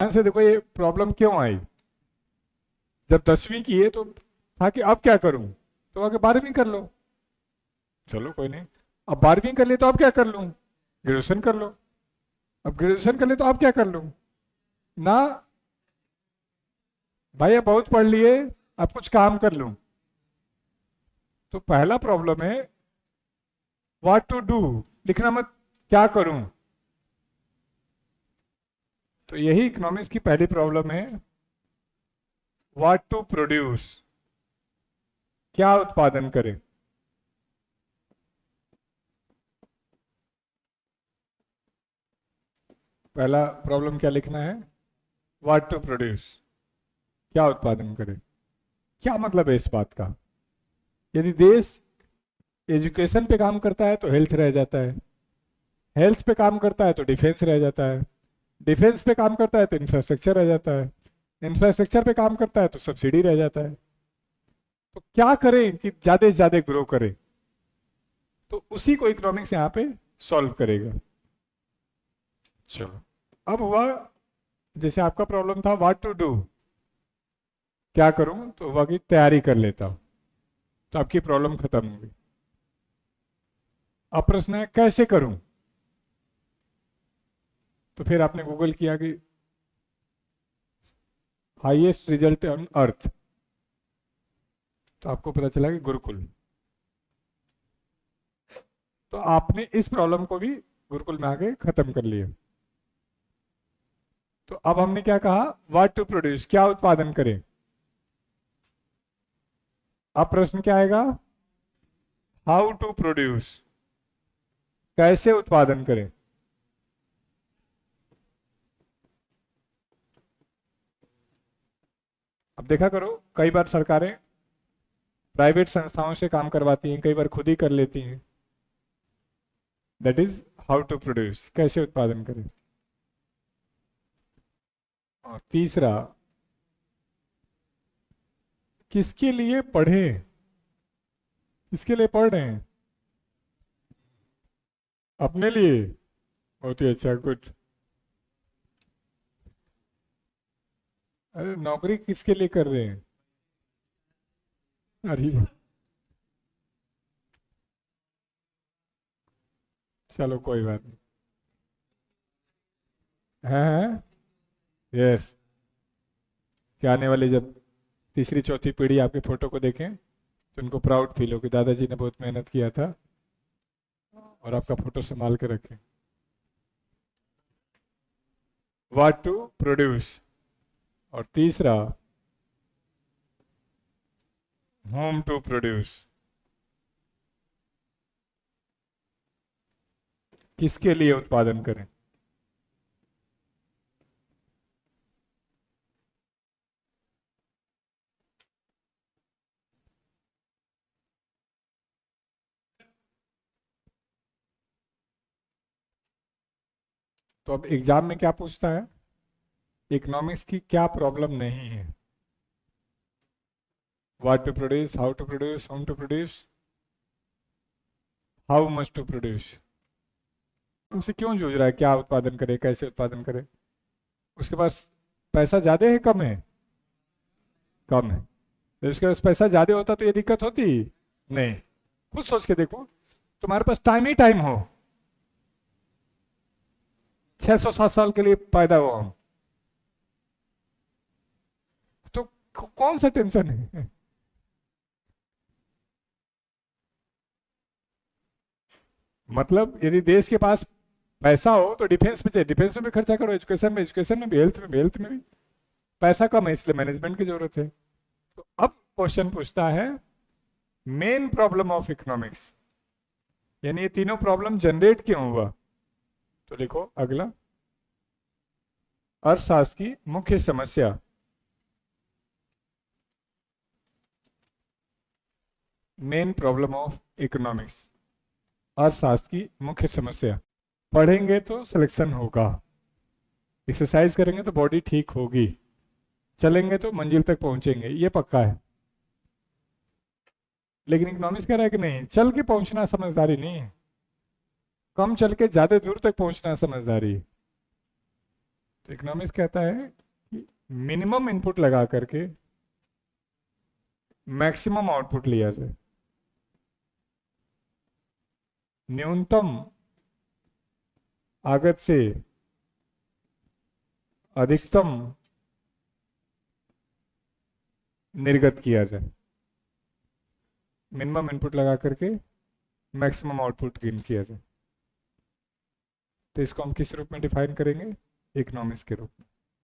ध्यान से देखो ये प्रॉब्लम क्यों आई। जब 10वीं की है तो था कि अब क्या करूं, तो आगे 12वीं कर लो। चलो कोई नहीं, अब 12वीं कर लिए तो अब क्या कर लूं, ग्रेजुएशन कर लो। अब ग्रेजुएशन कर लिए तो अब क्या कर लूं ना, भाई अब बहुत पढ़ लिए, अब कुछ काम कर लूं। तो पहला प्रॉब्लम है व्हाट टू डू, लिखना मत क्या करूं। तो यही इकोनॉमिक्स की पहली प्रॉब्लम है, व्हाट टू प्रोड्यूस, क्या उत्पादन करें। पहला प्रॉब्लम क्या लिखना है, व्हाट टू प्रोड्यूस, क्या उत्पादन करें। क्या मतलब है इस बात का, यदि देश एजुकेशन पे काम करता है तो हेल्थ रह जाता है, हेल्थ पे काम करता है तो डिफेंस रह जाता है, डिफेंस पे काम करता है तो इंफ्रास्ट्रक्चर रह जाता है, इंफ्रास्ट्रक्चर पे काम करता है तो सब्सिडी रह जाता है। तो क्या करें कि ज्यादा से ज्यादा ग्रो करें, तो उसी को इकोनॉमिक्स यहाँ पे सॉल्व करेगा। चलो, अब हुआ जैसे आपका प्रॉब्लम था व्हाट टू डू, क्या करूं, तो हुआ कि तैयारी कर लेता हूं, तो आपकी प्रॉब्लम खत्म हो गई। अब प्रश्न है कैसे करूं, तो फिर आपने गूगल किया कि हाईएस्ट रिजल्ट ऑन अर्थ, तो आपको पता चला कि गुरुकुल। तो आपने इस प्रॉब्लम को भी गुरुकुल में आके खत्म कर लिया। तो अब हमने क्या कहा, व्हाट टू प्रोड्यूस, क्या उत्पादन करें। अब प्रश्न क्या आएगा, हाउ टू प्रोड्यूस, कैसे उत्पादन करें। अब देखा करो, कई बार सरकारें प्राइवेट संस्थाओं से काम करवाती हैं, कई बार खुद ही कर लेती हैं। That is how to produce, कैसे उत्पादन करें। और तीसरा, किसके लिए पढ़ें, किसके लिए पढ़ रहे हैं, अपने लिए, बहुत ही अच्छा, गुड। अरे नौकरी किसके लिए कर रहे हैं, अरे चलो कोई बात नहीं, है यस। क्या आने वाली जब तीसरी चौथी पीढ़ी आपकी फोटो को देखें तो उनको प्राउड फील हो कि दादाजी ने बहुत मेहनत किया था और आपका फोटो संभाल के रखें। व्हाट टू प्रोड्यूस, और तीसरा होम टू प्रोड्यूस, किसके लिए उत्पादन करें। तो अब एग्जाम में क्या पूछता है, इकोनॉमिक्स की क्या प्रॉब्लम नहीं है, what to produce, how to produce, whom to produce, how much to produce. हमसे क्यों जूझ रहा है, क्या उत्पादन करे, कैसे उत्पादन करे। उसके पास पैसा ज्यादा है कम है, कम है। तो उसके पास पैसा ज्यादा होता तो ये दिक्कत होती नहीं। खुद सोच के देखो, तुम्हारे पास टाइम ही टाइम हो, 600-7 साल के लिए पैदा हुआ हम, तो कौन सा टेंशन है। मतलब यदि देश के पास पैसा हो तो डिफेंस में चाहिए, डिफेंस में भी खर्चा करो, एजुकेशन में, एजुकेशन में भी, हेल्थ में भी, हेल्थ में भी। पैसा कम है इसलिए मैनेजमेंट की जरूरत है। तो अब क्वेश्चन पूछता है मेन प्रॉब्लम ऑफ इकोनॉमिक्स, यानी ये तीनों प्रॉब्लम जनरेट क्यों हुआ। तो लिखो अगला, अर्थशास्त्र की मुख्य समस्या, मेन प्रॉब्लम ऑफ इकोनॉमिक्स, अर्थशास्त्र की मुख्य समस्या। पढ़ेंगे तो सिलेक्शन होगा, एक्सरसाइज करेंगे तो बॉडी ठीक होगी, चलेंगे तो मंजिल तक पहुंचेंगे, ये पक्का है। लेकिन इकोनॉमिक्स कह रहा है कि नहीं, चल के पहुंचना समझदारी नहीं है, कम चल के ज्यादा दूर तक पहुंचना समझदारी है। तो इकोनॉमिक्स कहता है कि मिनिमम इनपुट लगा करके मैक्सिमम आउटपुट लिया जाए, न्यूनतम आगत से अधिकतम निर्गत किया जाए, मिनिमम इनपुट लगा करके मैक्सिमम आउटपुट गेन किया जाए। तो इसको हम किस रूप में डिफाइन करेंगे? इकोनॉमिक्स के रूप में।